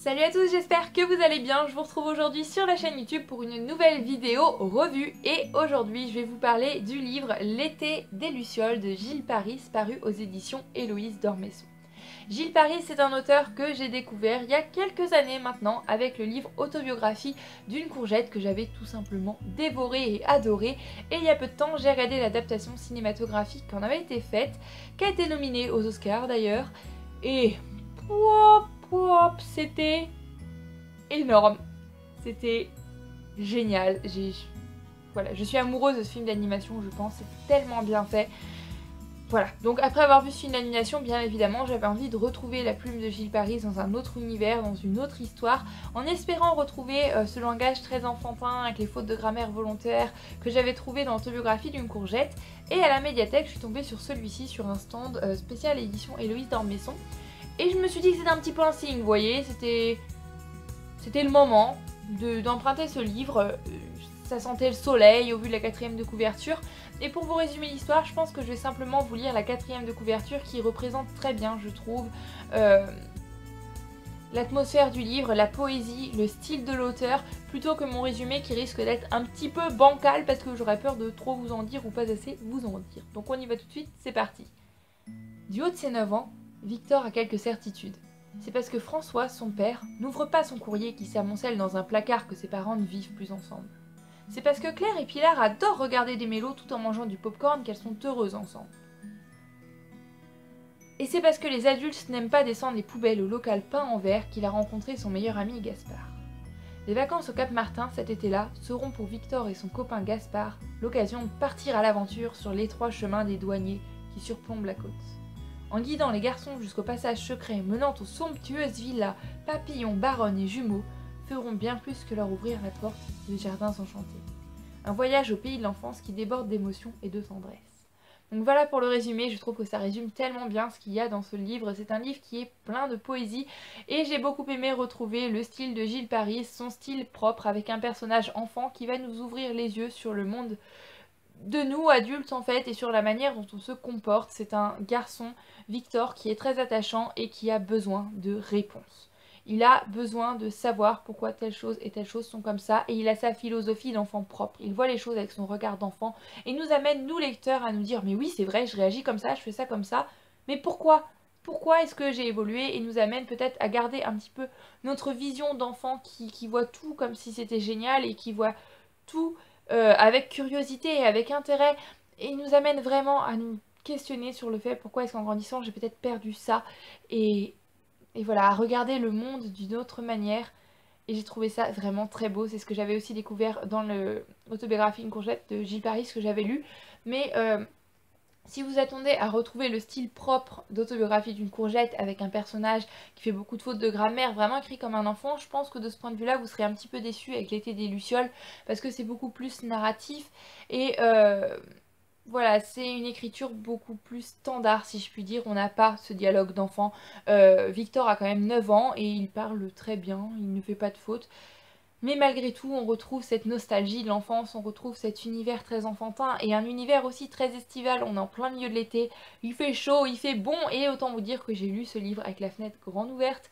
Salut à tous, j'espère que vous allez bien. Je vous retrouve aujourd'hui sur la chaîne YouTube pour une nouvelle vidéo revue. Et aujourd'hui, je vais vous parler du livre L'été des Lucioles de Gilles Paris, paru aux éditions Héloïse d'Ormesson. Gilles Paris, c'est un auteur que j'ai découvert il y a quelques années maintenant avec le livre Autobiographie d'une courgette que j'avais tout simplement dévoré et adoré. Et il y a peu de temps, j'ai regardé l'adaptation cinématographique qui en avait été faite, qui a été nominée aux Oscars d'ailleurs. Et c'était énorme, c'était génial. Voilà, je suis amoureuse de ce film d'animation, je pense, c'est tellement bien fait. Voilà, donc après avoir vu ce film d'animation, bien évidemment, j'avais envie de retrouver la plume de Gilles Paris dans un autre univers, dans une autre histoire, en espérant retrouver ce langage très enfantin avec les fautes de grammaire volontaires que j'avais trouvé dans l'autobiographie d'une courgette. Et à la médiathèque, je suis tombée sur celui-ci, sur un stand spécial édition Héloïse d'Ormesson. Et je me suis dit que c'était un petit peu un signe, vous voyez, c'était le moment d'emprunter ce livre. Ça sentait le soleil au vu de la 4e de couverture. Et pour vous résumer l'histoire, je pense que je vais simplement vous lire la 4e de couverture qui représente très bien, je trouve, l'atmosphère du livre, la poésie, le style de l'auteur, plutôt que mon résumé qui risque d'être un petit peu bancal parce que j'aurais peur de trop vous en dire ou pas assez vous en dire. Donc on y va tout de suite, c'est parti. Du haut de ses 9 ans, Victor a quelques certitudes. C'est parce que François, son père, n'ouvre pas son courrier qui s'amoncelle dans un placard que ses parents ne vivent plus ensemble. C'est parce que Claire et Pilar adorent regarder des mélos tout en mangeant du popcorn qu'elles sont heureuses ensemble. Et c'est parce que les adultes n'aiment pas descendre les poubelles au local peint en verre qu'il a rencontré son meilleur ami Gaspard. Les vacances au Cap Martin cet été-là seront pour Victor et son copain Gaspard l'occasion de partir à l'aventure sur l'étroit chemin des douaniers qui surplombe la côte. En guidant les garçons jusqu'au passage secret menant aux somptueuses villas, papillons, baronnes et jumeaux, feront bien plus que leur ouvrir la porte des jardins enchantés. Un voyage au pays de l'enfance qui déborde d'émotion et de tendresse. Donc voilà pour le résumé, je trouve que ça résume tellement bien ce qu'il y a dans ce livre. C'est un livre qui est plein de poésie et j'ai beaucoup aimé retrouver le style de Gilles Paris, son style propre avec un personnage enfant qui va nous ouvrir les yeux sur le monde de nous adultes en fait et sur la manière dont on se comporte. C'est un garçon, Victor, qui est très attachant et qui a besoin de réponses. Il a besoin de savoir pourquoi telle chose et telle chose sont comme ça et il a sa philosophie d'enfant propre. Il voit les choses avec son regard d'enfant et nous amène, nous lecteurs, à nous dire mais oui c'est vrai, je réagis comme ça, je fais ça comme ça, mais pourquoi ? Pourquoi est-ce que j'ai évolué? Et nous amène peut-être à garder un petit peu notre vision d'enfant qui voit tout comme si c'était génial et qui voit tout avec curiosité et avec intérêt, et il nous amène vraiment à nous questionner sur le fait pourquoi est-ce qu'en grandissant j'ai peut-être perdu ça, et voilà, à regarder le monde d'une autre manière. Et j'ai trouvé ça vraiment très beau, c'est ce que j'avais aussi découvert dans l'autobiographie Une courgette de Gilles Paris que j'avais lu, mais si vous attendez à retrouver le style propre d'autobiographie d'une courgette avec un personnage qui fait beaucoup de fautes de grammaire, vraiment écrit comme un enfant, je pense que de ce point de vue-là, vous serez un petit peu déçu avec L'été des Lucioles parce que c'est beaucoup plus narratif et voilà, c'est une écriture beaucoup plus standard si je puis dire. On n'a pas ce dialogue d'enfant. Victor a quand même 9 ans et il parle très bien, il ne fait pas de fautes. Mais malgré tout, on retrouve cette nostalgie de l'enfance, on retrouve cet univers très enfantin et un univers aussi très estival. On est en plein milieu de l'été, il fait chaud, il fait bon, et autant vous dire que j'ai lu ce livre avec la fenêtre grande ouverte.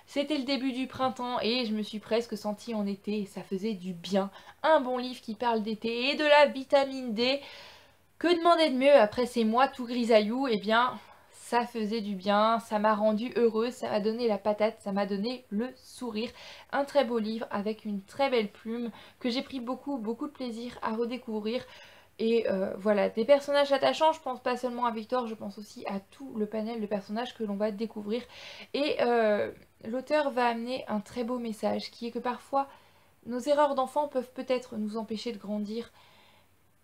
C'était le début du printemps et je me suis presque sentie en été et ça faisait du bien. Un bon livre qui parle d'été et de la vitamine D. Que demander de mieux après ces mois tout grisaillous? Eh bien, ça faisait du bien, ça m'a rendue heureuse, ça m'a donné la patate, ça m'a donné le sourire. Un très beau livre avec une très belle plume que j'ai pris beaucoup de plaisir à redécouvrir. Et voilà, des personnages attachants, je pense pas seulement à Victor, je pense aussi à tout le panel de personnages que l'on va découvrir. Et l'auteur va amener un très beau message qui est que parfois nos erreurs d'enfant peuvent peut-être nous empêcher de grandir.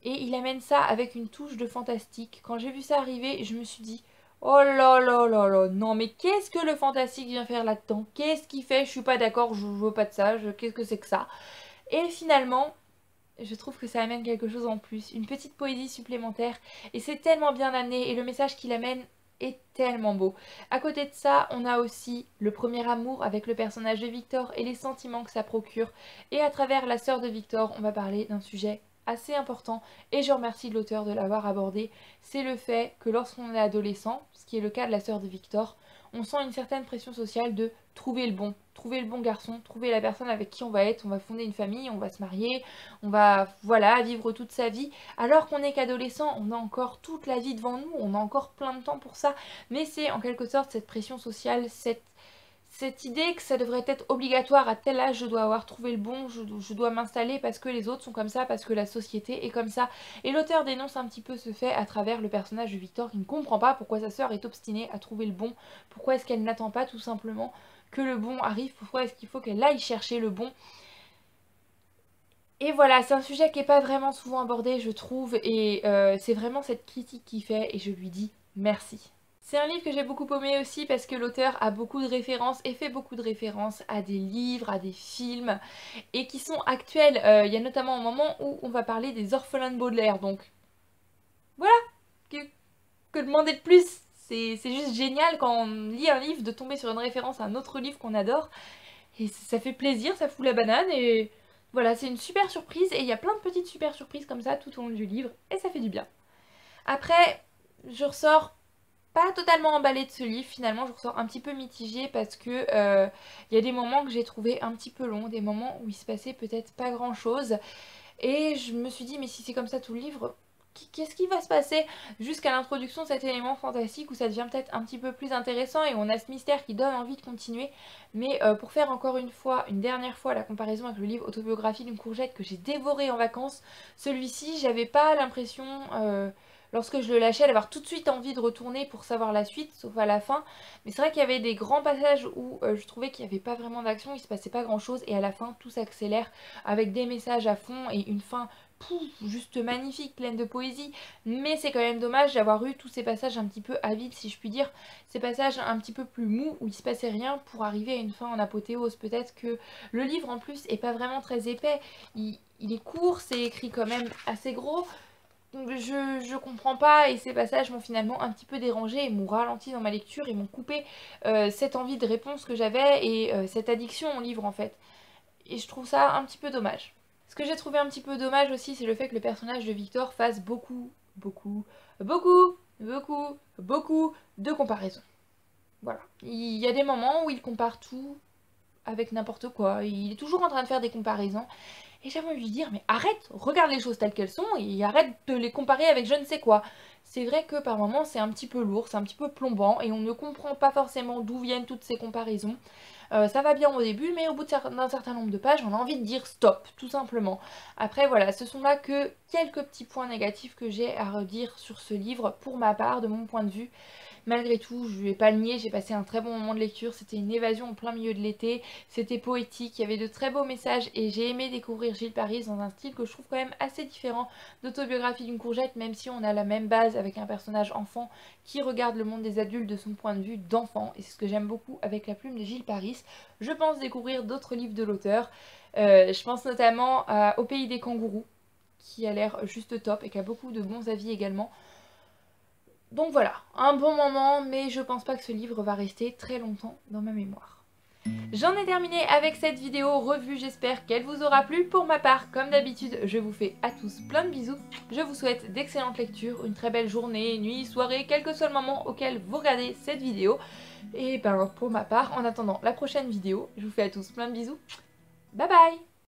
Et il amène ça avec une touche de fantastique. Quand j'ai vu ça arriver, je me suis dit oh là là là là, non mais qu'est-ce que le fantastique vient faire là-dedans? Qu'est-ce qu'il fait? Je suis pas d'accord, je veux pas de ça, qu'est-ce que c'est que ça? Et finalement, je trouve que ça amène quelque chose en plus, une petite poésie supplémentaire. Et c'est tellement bien amené et le message qu'il amène est tellement beau. À côté de ça, on a aussi le premier amour avec le personnage de Victor et les sentiments que ça procure. Et à travers la sœur de Victor, on va parler d'un sujet assez important et je remercie l'auteur de l'avoir abordé. C'est le fait que lorsqu'on est adolescent, ce qui est le cas de la sœur de Victor, on sent une certaine pression sociale de trouver le bon garçon, trouver la personne avec qui on va être, on va fonder une famille, on va se marier, on va voilà vivre toute sa vie. Alors qu'on n'est qu'adolescent, on a encore toute la vie devant nous, on a encore plein de temps pour ça, mais c'est en quelque sorte cette pression sociale, cette idée que ça devrait être obligatoire à tel âge, je dois avoir trouvé le bon, je dois m'installer parce que les autres sont comme ça, parce que la société est comme ça. Et l'auteur dénonce un petit peu ce fait à travers le personnage de Victor qui ne comprend pas pourquoi sa sœur est obstinée à trouver le bon, pourquoi est-ce qu'elle n'attend pas tout simplement que le bon arrive, pourquoi est-ce qu'il faut qu'elle aille chercher le bon. Et voilà, c'est un sujet qui n'est pas vraiment souvent abordé, je trouve, et c'est vraiment cette critique qu'il fait, et je lui dis merci. C'est un livre que j'ai beaucoup aimé aussi parce que l'auteur a beaucoup de références et fait beaucoup de références à des livres, à des films et qui sont actuels. Il y a notamment un moment où on va parler des orphelins de Baudelaire, donc voilà, que demander de plus? C'est juste génial quand on lit un livre de tomber sur une référence à un autre livre qu'on adore et ça fait plaisir, ça fout la banane et voilà, c'est une super surprise et il y a plein de petites super surprises comme ça tout au long du livre et ça fait du bien. Après, je ressors pas totalement emballée de ce livre, finalement je ressors un petit peu mitigée parce que y a des moments que j'ai trouvé un petit peu longs, des moments où il se passait peut-être pas grand chose et je me suis dit mais si c'est comme ça tout le livre, qu'est-ce qui va se passer jusqu'à l'introduction de cet élément fantastique où ça devient peut-être un petit peu plus intéressant et on a ce mystère qui donne envie de continuer. Mais pour faire encore une dernière fois la comparaison avec le livre Autobiographie d'une courgette que j'ai dévoré en vacances, celui-ci j'avais pas l'impression lorsque je le lâchais d'avoir tout de suite envie de retourner pour savoir la suite, sauf à la fin. Mais c'est vrai qu'il y avait des grands passages où je trouvais qu'il n'y avait pas vraiment d'action, il se passait pas grand chose et à la fin tout s'accélère avec des messages à fond et une fin juste magnifique, pleine de poésie, mais c'est quand même dommage d'avoir eu tous ces passages un petit peu avides si je puis dire, ces passages un petit peu plus mous où il se passait rien pour arriver à une fin en apothéose. Peut-être que le livre en plus est pas vraiment très épais, il est court, c'est écrit quand même assez gros, je comprends pas et ces passages m'ont finalement un petit peu dérangé et m'ont ralenti dans ma lecture et m'ont coupé cette envie de réponse que j'avais et cette addiction au livre en fait. Et je trouve ça un petit peu dommage. Ce que j'ai trouvé un petit peu dommage aussi, c'est le fait que le personnage de Victor fasse beaucoup de comparaisons. Voilà. Il y a des moments où il compare tout avec n'importe quoi. Il est toujours en train de faire des comparaisons. Et j'avais envie de lui dire, mais arrête, regarde les choses telles qu'elles sont et arrête de les comparer avec je ne sais quoi. C'est vrai que par moments c'est un petit peu lourd, c'est un petit peu plombant et on ne comprend pas forcément d'où viennent toutes ces comparaisons. Ça va bien au début, mais au bout d'un certain nombre de pages, on a envie de dire stop, tout simplement. Après voilà, ce sont là que quelques petits points négatifs que j'ai à redire sur ce livre, pour ma part, de mon point de vue. Malgré tout, je ne vais pas le nier, j'ai passé un très bon moment de lecture, c'était une évasion en plein milieu de l'été, c'était poétique, il y avait de très beaux messages et j'ai aimé découvrir Gilles Paris dans un style que je trouve quand même assez différent d'Autobiographie d'une courgette, même si on a la même base avec un personnage enfant qui regarde le monde des adultes de son point de vue d'enfant, et c'est ce que j'aime beaucoup avec la plume de Gilles Paris. Je pense découvrir d'autres livres de l'auteur, je pense notamment Au pays des kangourous, qui a l'air juste top et qui a beaucoup de bons avis également. Donc voilà, un bon moment, mais je pense pas que ce livre va rester très longtemps dans ma mémoire. J'en ai terminé avec cette vidéo revue, j'espère qu'elle vous aura plu. Pour ma part, comme d'habitude, je vous fais à tous plein de bisous. Je vous souhaite d'excellentes lectures, une très belle journée, nuit, soirée, quel que soit le moment auquel vous regardez cette vidéo. Et ben pour ma part, en attendant la prochaine vidéo, je vous fais à tous plein de bisous. Bye bye!